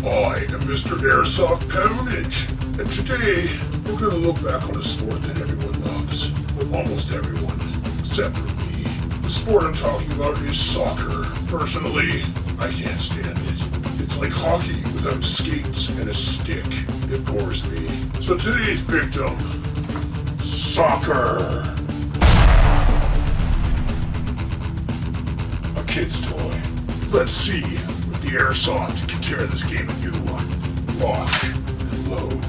I am Mr. Airsoft Poundage, and today we're going to look back on a sport that everyone loves. Well, almost everyone, except for me. The sport I'm talking about is soccer. Personally, I can't stand it. It's like hockey without skates and a stick. It bores me. So today's victim, soccer. A kid's toy. Let's see if the Airsoft can tear this game a new one. Lock and load.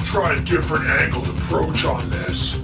Try a different angled approach on this.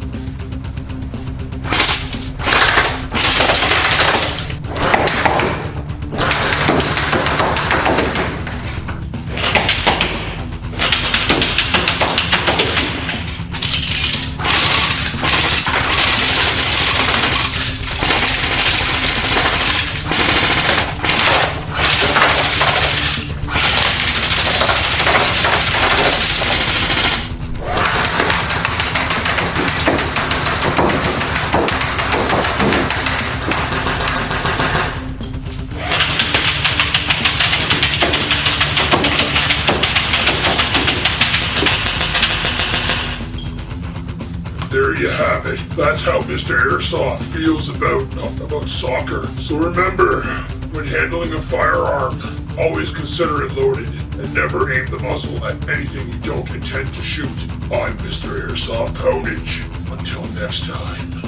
There you have it. That's how Mr. Airsoft feels about soccer. So remember, when handling a firearm, always consider it loaded and never aim the muzzle at anything you don't intend to shoot. I'm Mr. Airsoft Poundage. Until next time.